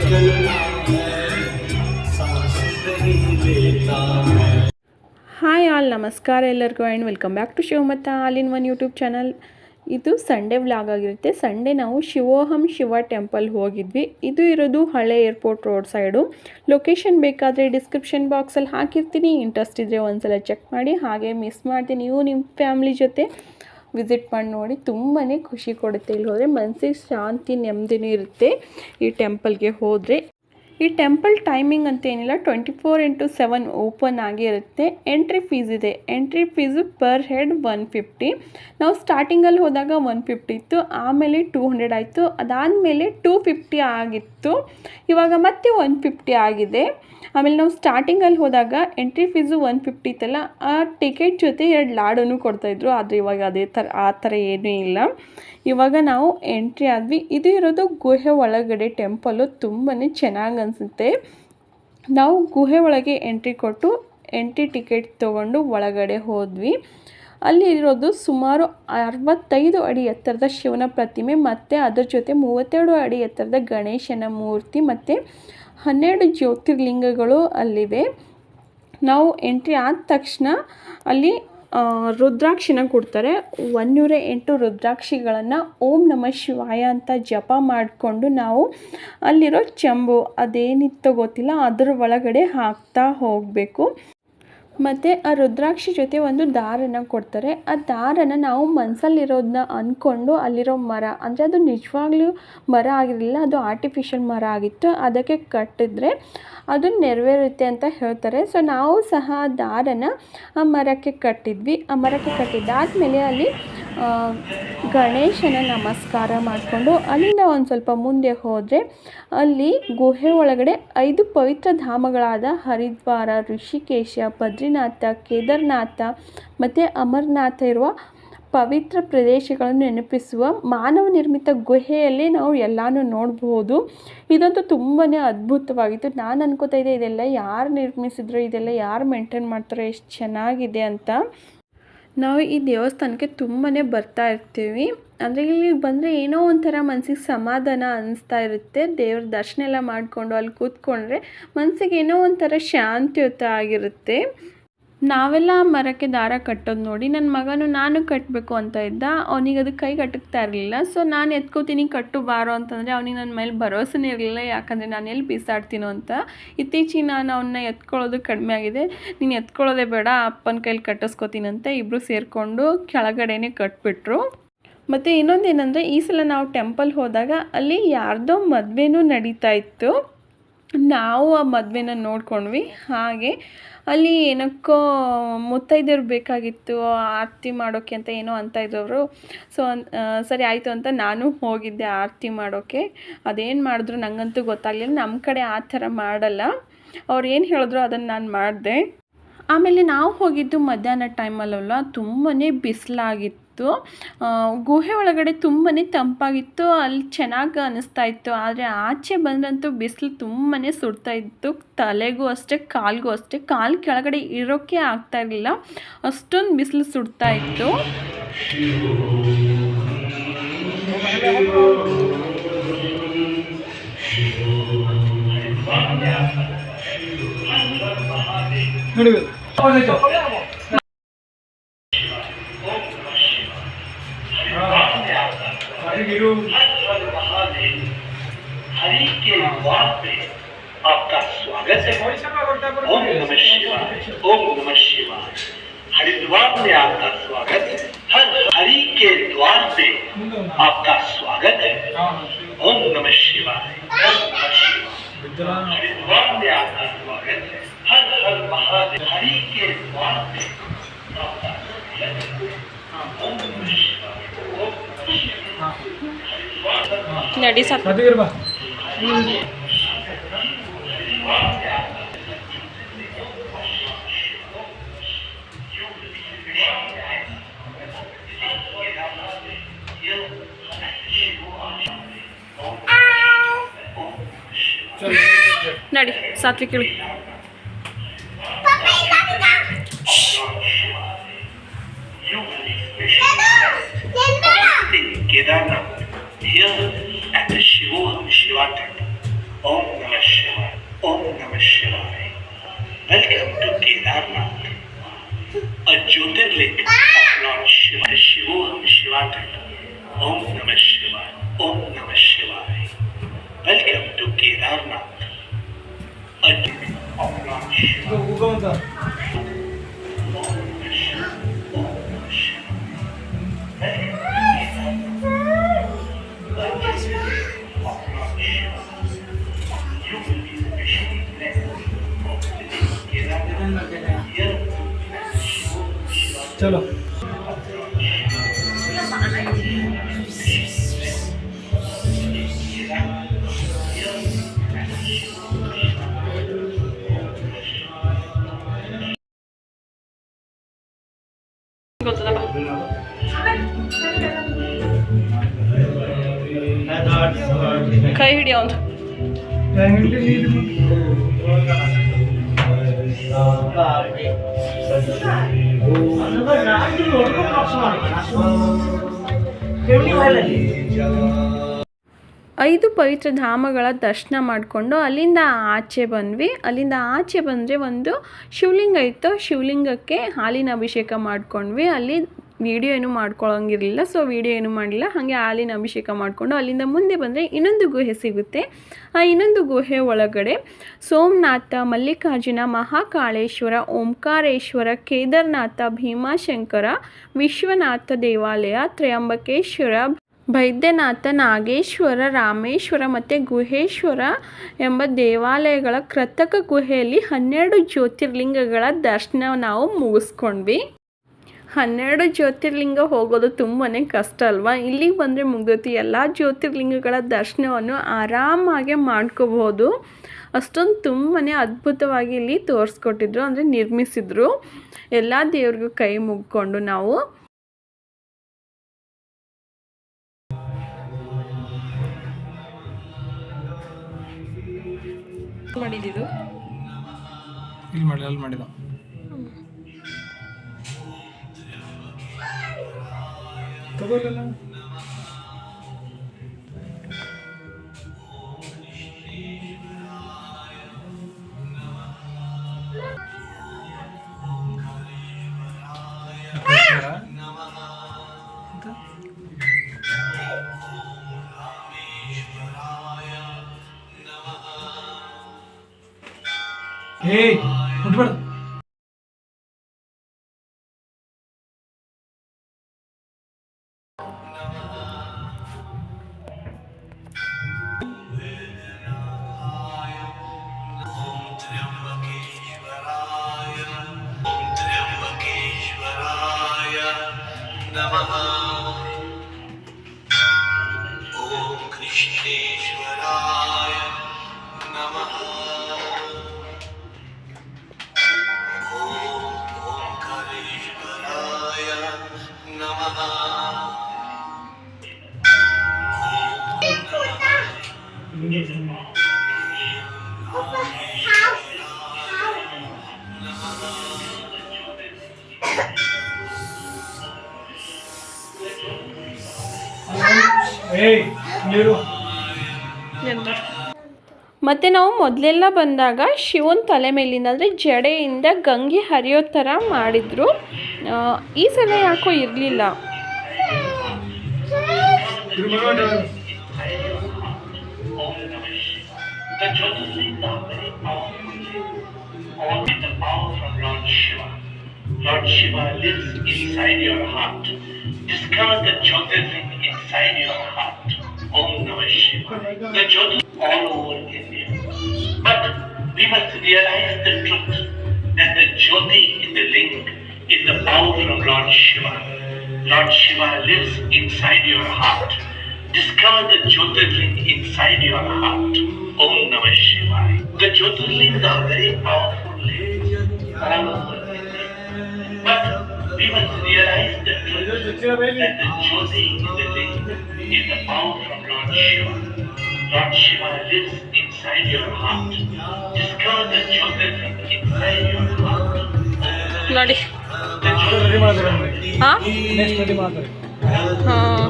Hi all, ನಮಸ್ಕಾರ ಎಲ್ಲರಿಗೂ and welcome back to Shivamatta all in one YouTube channel. ಇದು Sunday vlog ಆಗಿರುತ್ತೆ. Sunday ನಾವು ಶಿವೋಹಂ ಶಿವ ಟೆಂಪಲ್ ಹೋಗಿದ್ವಿ. ಇದು ಇರೋದು ಹಳೆ ಏರ್ಪೋರ್ಟ್ ರೋಡ್ ಸೈಡು. ಲೊಕೇಶನ್ ಬೇಕಾದರೆ ಡಿಸ್ಕ್ರಿಪ್ಷನ್ ಬಾಕ್ಸಲ್ಲಿ ಹಾಕಿರ್ತೀನಿ. ಇಂಟ್ರೆಸ್ಟ್ ಇದ್ದರೆ ಒಂದ್ಸಲ ಚೆಕ್ ಮಾಡಿ. ಹಾಗೆ ಮಿಸ್ ಮಾಡ್ತೀನಿ, ನೀವು ನಿಮ್ಮ ಫ್ಯಾಮ್ಲಿ ಜೊತೆ ವಿಸಿಟ್ ಮಾಡಿ ನೋಡಿ. ತುಂಬಾ ಖುಷಿ ಕೊಡುತ್ತೆ. ಇಲ್ಲಿ ಹೋದರೆ ಮನಸ್ಸಿಗೆ ಶಾಂತಿ ನೆಮ್ಮದಿನೂ ಇರುತ್ತೆ ಈ ಟೆಂಪಲ್ಗೆ ಹೋದರೆ. ಈ ಟೆಂಪಲ್ ಟೈಮಿಂಗ್ ಅಂತ ಏನಿಲ್ಲ, 24x7 ಓಪನ್ ಆಗಿರುತ್ತೆ. ಎಂಟ್ರಿ ಫೀಸ್ ಇದೆ. Entry fees per head 150. ನಾವು ಸ್ಟಾರ್ಟಿಂಗಲ್ಲಿ ಹೋದಾಗ 150 ಇತ್ತು, ಆಮೇಲೆ 200 ಆಯಿತು, ಅದಾದಮೇಲೆ 250 ಆಗಿತ್ತು, ಇವಾಗ ಮತ್ತೆ 150 ಆಗಿದೆ. ಆಮೇಲೆ ನಾವು ಸ್ಟಾರ್ಟಿಂಗಲ್ಲಿ ಹೋದಾಗ ಎಂಟ್ರಿ ಫೀಸು 150 ಇತ್ತಲ್ಲ, ಆ ಟಿಕೆಟ್ ಜೊತೆ 2 ಲಾಡನ್ನು ಕೊಡ್ತಾಯಿದ್ರು. ಆದರೆ ಇವಾಗ ಆ ಥರ ಏನೂ ಇಲ್ಲ. ಇವಾಗ ನಾವು ಎಂಟ್ರಿ ಆದ್ವಿ. ಇದು ಇರೋದು ಗುಹೆ ಒಳಗಡೆ ಟೆಂಪಲ್ಲು. ತುಂಬಾ ಚೆನ್ನಾಗಿ ಅನಿಸುತ್ತೆ. ನಾವು ಗುಹೆ ಒಳಗೆ ಎಂಟ್ರಿ ಕೊಟ್ಟು ಎಂಟ್ರಿ ಟಿಕೆಟ್ ತೊಗೊಂಡು ಒಳಗಡೆ ಹೋದ್ವಿ. ಅಲ್ಲಿ ಇರೋದು ಸುಮಾರು 65 ಅಡಿ ಎತ್ತರದ ಶಿವನ ಪ್ರತಿಮೆ ಮತ್ತು ಅದರ ಜೊತೆ 32 ಅಡಿ ಎತ್ತರದ ಗಣೇಶನ ಮೂರ್ತಿ ಮತ್ತು 12 ಜ್ಯೋತಿರ್ಲಿಂಗಗಳು ಅಲ್ಲಿವೆ. ನಾವು ಎಂಟ್ರಿ ಆದ ತಕ್ಷಣ ಅಲ್ಲಿ ರುದ್ರಾಕ್ಷಿನ ಕೊಡ್ತಾರೆ. 108 ರುದ್ರಾಕ್ಷಿಗಳನ್ನು ಓಂ ನಮಃ ಶಿವಾಯ ಅಂತ ಜಪ ಮಾಡಿಕೊಂಡು ನಾವು ಅಲ್ಲಿರೋ ಚೆಂಬು ಅದೇನಿತ್ತೋ ಗೊತ್ತಿಲ್ಲ ಅದರ ಒಳಗಡೆ ಹಾಕ್ತಾ ಹೋಗಬೇಕು. ಮತ್ತು ಆ ರುದ್ರಾಕ್ಷಿ ಜೊತೆ ಒಂದು ದಾರನ ಕೊಡ್ತಾರೆ. ಆ ದಾರನ ನಾವು ಮನಸ್ಸಲ್ಲಿರೋದನ್ನ ಅಂದ್ಕೊಂಡು ಅಲ್ಲಿರೋ ಮರ, ಅಂದರೆ ಅದು ನಿಜವಾಗ್ಲೂ ಮರ ಆಗಿರಲಿಲ್ಲ, ಅದು ಆರ್ಟಿಫಿಷಿಯಲ್ ಮರ ಆಗಿತ್ತು, ಅದಕ್ಕೆ ಕಟ್ಟಿದ್ರೆ ಅದು ನೆರವೇರುತ್ತೆ ಅಂತ ಹೇಳ್ತಾರೆ. ಸೊ ನಾವು ಸಹ ದಾರನ ಆ ಮರಕ್ಕೆ ಕಟ್ಟಿದ್ವಿ. ಆ ಮರಕ್ಕೆ ಕಟ್ಟಿದ್ದಾದಮೇಲೆ ಅಲ್ಲಿ ಗಣೇಶನ ನಮಸ್ಕಾರ ಮಾಡಿಕೊಂಡು ಅಲ್ಲಿಂದ ಒಂದು ಸ್ವಲ್ಪ ಮುಂದೆ ಹೋದರೆ ಅಲ್ಲಿ ಗುಹೆ ಒಳಗಡೆ 5 ಪವಿತ್ರ ಧಾಮಗಳಾದ ಹರಿದ್ವಾರ, ಋಷಿಕೇಶ, ಬದ್ರಿನಾಥ, ಕೇದಾರನಾಥ ಮತ್ತು ಅಮರನಾಥ ಇರುವ ಪವಿತ್ರ ಪ್ರದೇಶಗಳನ್ನು ನೆನಪಿಸುವ ಮಾನವ ನಿರ್ಮಿತ ಗುಹೆಯಲ್ಲಿ ನಾವು ಎಲ್ಲನೂ ನೋಡಬಹುದು. ಇದಂತೂ ತುಂಬಾ ಅದ್ಭುತವಾಗಿತ್ತು. ನಾನು ಅನ್ಕೋತಾ ಇದ್ದೆ ಇದೆಲ್ಲ ಯಾರು ನಿರ್ಮಿಸಿದ್ರು, ಇದೆಲ್ಲ ಯಾರು ಮೇಂಟೈನ್ ಮಾಡ್ತಾರೋ, ಎಷ್ಟು ಚೆನ್ನಾಗಿದೆ ಅಂತ. ನಾವು ಈ ದೇವಸ್ಥಾನಕ್ಕೆ ತುಂಬಾ ಬರ್ತಾ ಇರ್ತೀವಿ. ಅಂದರೆ ಇಲ್ಲಿ ಬಂದರೆ ಏನೋ ಒಂಥರ ಮನಸ್ಸಿಗೆ ಸಮಾಧಾನ ಅನ್ನಿಸ್ತಾ ಇರುತ್ತೆ. ದೇವ್ರ ದರ್ಶನ ಎಲ್ಲ ಮಾಡಿಕೊಂಡು ಅಲ್ಲಿ ಕೂತ್ಕೊಂಡ್ರೆ ಮನಸ್ಸಿಗೆ ಏನೋ ಒಂಥರ ಶಾಂತಿಯುತ ಆಗಿರುತ್ತೆ. ನಾವೆಲ್ಲ ಮರಕ್ಕೆ ದಾರ ಕಟ್ಟೋದು ನೋಡಿ ನನ್ನ ಮಗನು ನಾನು ಕಟ್ಟಬೇಕು ಅಂತ ಇದ್ದ. ಅವನಿಗೆ ಅದು ಕೈ ಕಟ್ಟುತ್ತಾ ಇರಲಿಲ್ಲ. ಸೊ ನಾನು ಎತ್ಕೋತೀನಿ ಕಟ್ಟು ಬಾರೋ ಅಂತಂದರೆ ಅವನಿಗೆ ನನ್ನ ಮೇಲೆ ಭರವಸೆನೇ ಇರಲಿಲ್ಲ, ಯಾಕಂದರೆ ನಾನು ಎಲ್ಲಿ ಬೀಸಾಡ್ತೀನೋ ಅಂತ. ಇತ್ತೀಚೆಗೆ ನಾನು ಅವನ್ನ ಎತ್ಕೊಳ್ಳೋದು ಕಡಿಮೆ ಆಗಿದೆ. ನೀನು ಎತ್ಕೊಳ್ಳೋದೇ ಬೇಡ, ಅಪ್ಪನ ಕೈಲಿ ಕಟ್ಟಿಸ್ಕೋತೀನಂತೆ ಇಬ್ಬರು ಸೇರಿಕೊಂಡು ಕೆಳಗಡೆನೇ ಕಟ್ಬಿಟ್ರು. ಮತ್ತು ಇನ್ನೊಂದೇನೆಂದರೆ ಈ ಸಲ ನಾವು ಟೆಂಪಲ್ ಹೋದಾಗ ಅಲ್ಲಿ ಯಾರ್ದೋ ಮದುವೆನೂ ನಡೀತಾ ಇತ್ತು. ನಾವು ಆ ಮದುವೆನ ನೋಡ್ಕೊಂಡ್ವಿ. ಹಾಗೆ ಅಲ್ಲಿ ಏನಕ್ಕೋ ಮುತ್ತೈದೆಯರು ಬೇಕಾಗಿತ್ತು ಆರತಿ ಮಾಡೋಕ್ಕೆ ಅಂತ ಏನೋ ಅಂತ ಇದ್ದವರು. ಸೊ ಸರಿ ಆಯಿತು ಅಂತ ನಾನು ಹೋಗಿದ್ದೆ ಆರತಿ ಮಾಡೋಕ್ಕೆ. ಅದೇನು ಮಾಡಿದ್ರು ನನಗಂತೂ ಗೊತ್ತಾಗಲಿಲ್ಲ. ನಮ್ಮ ಕಡೆ ಆ ಥರ ಮಾಡಲ್ಲ. ಅವ್ರು ಏನು ಹೇಳಿದ್ರು ಅದನ್ನು ನಾನು ಮಾಡಿದೆ. ಆಮೇಲೆ ನಾವು ಹೋಗಿದ್ದು ಮಧ್ಯಾಹ್ನ ಟೈಮಲ್ಲಲ್ಲ, ತುಂಬಾ ಬಿಸಿಲಾಗಿತ್ತು. ಗುಹೆ ಒಳಗಡೆ ತುಂಬಾ ತಂಪಾಗಿತ್ತು, ಅಲ್ಲಿ ಚೆನ್ನಾಗಿ ಅನ್ನಿಸ್ತಾ ಇತ್ತು. ಆದರೆ ಆಚೆ ಬಂದ್ರಂತೂ ಬಿಸಿಲು ತುಂಬಾ ಸುಡ್ತಾ ಇತ್ತು. ತಲೆಗೂ ಅಷ್ಟೇ, ಕಾಲಿಗೂ ಅಷ್ಟೇ. ಕಾಲು ಕೆಳಗಡೆ ಇರೋಕ್ಕೆ ಆಗ್ತಾ ಇರಲಿಲ್ಲ, ಅಷ್ಟೊಂದು ಬಿಸಿಲು ಸುಡ್ತಾ ಇತ್ತು. हरि के द्वार पे आपका स्वागत है। ओम नमः शिवाय, ओम नमः शिवाय। हरिद्वार में आपका स्वागत है। हरि के द्वार पे आपका स्वागत है। ओम नमः शिवाय, ओम नमः शिवाय। हरिद्वार में आपका स्वागत है। हर हर महादेव। हरि के द्वार पे आपका स्वागत है। ओम नमः शिवाय, ओम नमः शिवाय। नडी साथ नडी सात्विक Kedarnath, here at the Shivoham Shiva temple. Om Namah Shivaya. Om Namah Shivaya. Welcome to Kedarnath, a Jyotirling of Lord Shiva. Shivoham Shivatam. Om Namah Shivaya. Om Namah Shivaya. Welcome to Kedarnath, a Jyotirling of Lord Shiva. Om Namah Shivaya. Om Namah Shivaya. Welcome to Kedarnath, a Jyotirling of Lord Shiva. You will be specially blessed of living Kedarnath here. चलो ಕೈ ಹಿಡಿಯೋ ಒಂದು ಐದು ಪವಿತ್ರ ಧಾಮಗಳ ದರ್ಶನ ಮಾಡಿಕೊಂಡು ಅಲ್ಲಿಂದ ಆಚೆ ಬಂದ್ವಿ. ಅಲ್ಲಿಂದ ಆಚೆ ಬಂದರೆ ಒಂದು ಶಿವಲಿಂಗ ಇತ್ತು, ಶಿವಲಿಂಗಕ್ಕೆ ಹಾಲಿನ ಅಭಿಷೇಕ ಮಾಡ್ಕೊಂಡ್ವಿ. ಅಲ್ಲಿ ವೀಡಿಯೋ ಏನೂ ಮಾಡ್ಕೊಳ್ಳೋಂಗಿರಲಿಲ್ಲ, ಸೊ ವೀಡಿಯೋ ಏನೂ ಮಾಡಲಿಲ್ಲ. ಹಾಗೆ ಹಾಲಿನ ಅಭಿಷೇಕ ಮಾಡಿಕೊಂಡು ಅಲ್ಲಿಂದ ಮುಂದೆ ಬಂದರೆ ಇನ್ನೊಂದು ಗುಹೆ ಸಿಗುತ್ತೆ. ಆ ಇನ್ನೊಂದು ಗುಹೆ ಒಳಗಡೆ ಸೋಮನಾಥ, ಮಲ್ಲಿಕಾರ್ಜುನ, ಮಹಾಕಾಳೇಶ್ವರ, ಓಂಕಾರೇಶ್ವರ, ಕೇದಾರನಾಥ, ಭೀಮಾಶಂಕರ, ವಿಶ್ವನಾಥ ದೇವಾಲಯ, ತ್ರಯಂಬಕೇಶ್ವರ, ಬೈದ್ಯನಾಥ, ನಾಗೇಶ್ವರ, ರಾಮೇಶ್ವರ ಮತ್ತು ಗುಹೇಶ್ವರ ಎಂಬ ದೇವಾಲಯಗಳ ಕೃತಕ ಗುಹೆಯಲ್ಲಿ 12 ಜ್ಯೋತಿರ್ಲಿಂಗಗಳ ದರ್ಶನ ನಾವು ಮುಗಿಸ್ಕೊಂಡ್ವಿ. 12 ಜ್ಯೋತಿರ್ಲಿಂಗ ಹೋಗೋದು ತುಂಬಾ ಕಷ್ಟ ಅಲ್ವಾ. ಇಲ್ಲಿಗೆ ಬಂದರೆ ಮುಗ್ದೈತಿ, ಎಲ್ಲ ಜ್ಯೋತಿರ್ಲಿಂಗಗಳ ದರ್ಶನವನ್ನು ಆರಾಮಾಗಿ ಮಾಡ್ಕೋಬೋದು. ಅಷ್ಟೊಂದು ತುಂಬಾ ಅದ್ಭುತವಾಗಿ ಇಲ್ಲಿ ತೋರಿಸ್ಕೊಟ್ಟಿದ್ರು, ಅಂದರೆ ನಿರ್ಮಿಸಿದ್ರು. ಎಲ್ಲ ದೇವ್ರಿಗೂ ಕೈ ಮುಗ್ಕೊಂಡು ನಾವು ಮಾಡಿದ್ದು ಇಲ್ಲಿ ಮಾಡಿ ಅಲ್ಲಿ ಮಾಡಿದ ತಗೋಲ್ಲ. ಏಯ್ ಮುಟ್ಬೇಡ. Om Krishneshwaraya Namaha. ಮತ್ತು ನಾವು ಮೊದಲೆಲ್ಲ ಬಂದಾಗ ಶಿವನ ತಲೆ ಮೇಲಿಂದ ಅಂದರೆ ಜಡೆಯಿಂದ ಗಂಗೆ ಹರಿಯೋ ಥರ ಮಾಡಿದರು. ಈ ಸಲ ಯಾಕೋ ಇರಲಿಲ್ಲ. The Jyotirlinga are very powerful. All with the power from Lord Shiva. Lord Shiva lives inside your heart. Discover the Jyotirlinga inside your heart. Om Namah Shiva. The Jyotirlinga all over India. But we must realize the truth that the Jyoti in the Linga is the power from Lord Shiva. Lord Shiva lives inside your heart. Discover the Jyotirlinga inside your heart. Om Namah Shivaya. The Jyotirlinga are very powerful all over India. But we must realize the truth that the Jyoti in the Linga is the power from Lord Shiva. Lord Shiva lives inside your heart. Discover the Jyotirlinga inside your heart. ನೋಡಿ ready ಮಾಡ್ತಾರೆ ಹಾಂ next ready ಮಾಡ್ತಾರೆ ಹಾಂ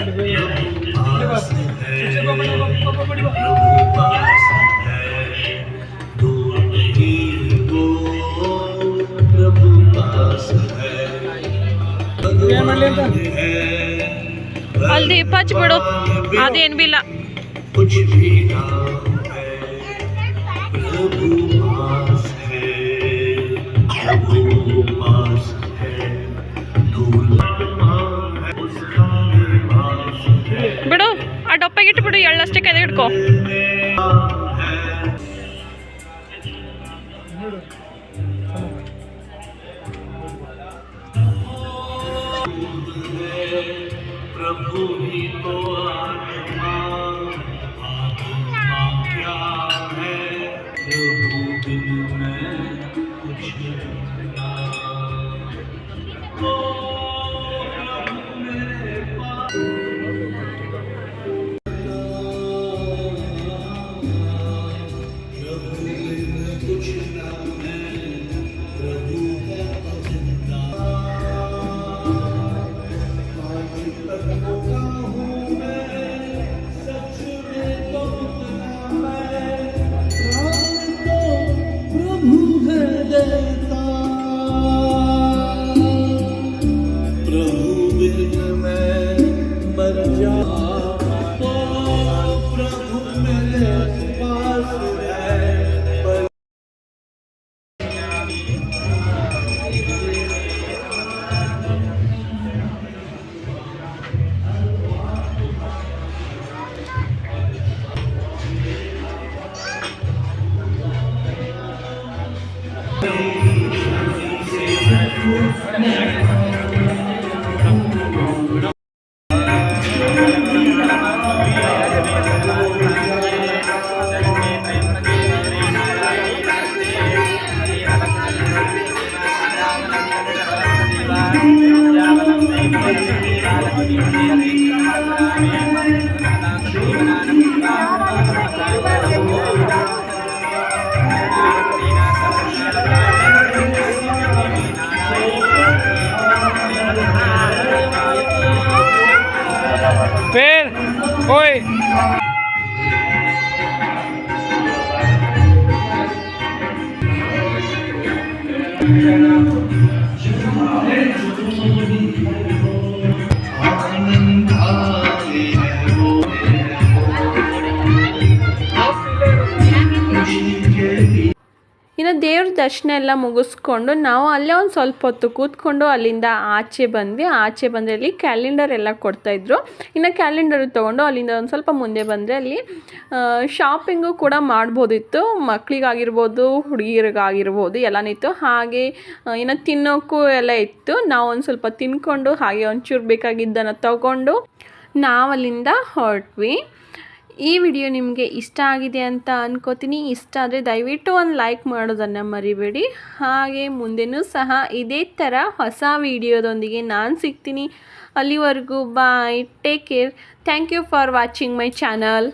ಅದೇ पास है, प्रभु पास है, दूर नहीं वो प्रभु पास है, भगवान है, ಅಲ್ಲಿ ದೀಪ ಹಚ್ಬಿಡು ಅದೇನು ಬಿ ಇಲ್ಲ कुछ भी नाम है, प्रभु पास है, प्रभु पास है, धूल है उसका निवास है, ಬಿಡು ಆ ಡೊಪ್ಪಗೆ ಇಟ್ಬಿಡು ಎಳ್ಳಷ್ಟೇ ಕೈ ಹಿಡ್ಕೊ प्रभु ही तो आत्मा, आत्मा क्या है, प्रभु बिन मैं कुछ ना, ओ प्रभु मेरे पास, प्रभु बिन कुछ ना है, प्रभु है जिंदा, प्रभु मेरे पास है, फिर ओए ಇನ್ನು ದೇವ್ರ ದರ್ಶನ ಎಲ್ಲ ಮುಗಿಸ್ಕೊಂಡು ನಾವು ಅಲ್ಲೇ ಒಂದು ಸ್ವಲ್ಪ ಹೊತ್ತು ಕೂತ್ಕೊಂಡು ಅಲ್ಲಿಂದ ಆಚೆ ಬಂದ್ವಿ. ಆಚೆ ಬಂದರೆ ಅಲ್ಲಿ ಕ್ಯಾಲೆಂಡರ್ ಎಲ್ಲ ಕೊಡ್ತಾಯಿದ್ರು. ಇನ್ನು ಕ್ಯಾಲೆಂಡರ್ ತೊಗೊಂಡು ಅಲ್ಲಿಂದ ಒಂದು ಸ್ವಲ್ಪ ಮುಂದೆ ಬಂದರೆ ಅಲ್ಲಿ ಶಾಪಿಂಗು ಕೂಡ ಮಾಡ್ಬೋದಿತ್ತು. ಮಕ್ಕಳಿಗಾಗಿರ್ಬೋದು, ಹುಡುಗಿರಿಗಾಗಿರ್ಬೋದು ಎಲ್ಲನಿತ್ತು. ಹಾಗೆ ಇನ್ನು ತಿನ್ನೋಕ್ಕೂ ಎಲ್ಲ ಇತ್ತು. ನಾವು ಒಂದು ಸ್ವಲ್ಪ ತಿನ್ಕೊಂಡು ಹಾಗೆ ಒಂಚೂರು ಬೇಕಾಗಿದ್ದನ್ನು ತಗೊಂಡು ನಾವಲ್ಲಿಂದ ಹೊರಟ್ವಿ. ಈ ವಿಡಿಯೋ ನಿಮಗೆ ಇಷ್ಟ ಆಗಿದೆ ಅಂತ ಅನ್ಕೋತೀನಿ. ಇಷ್ಟ ಆದರೆ ದಯವಿಟ್ಟು ಒಂದು ಲೈಕ್ ಮಾಡೋದನ್ನು ಮರಿಬೇಡಿ. ಹಾಗೆ ಮುಂದೆನೂ ಸಹ ಇದೇ ಥರ ಹೊಸ ವಿಡಿಯೋದೊಂದಿಗೆ ನಾನು ಸಿಗ್ತೀನಿ. ಅಲ್ಲಿವರೆಗೂ bye, take care. Thank you for watching my channel.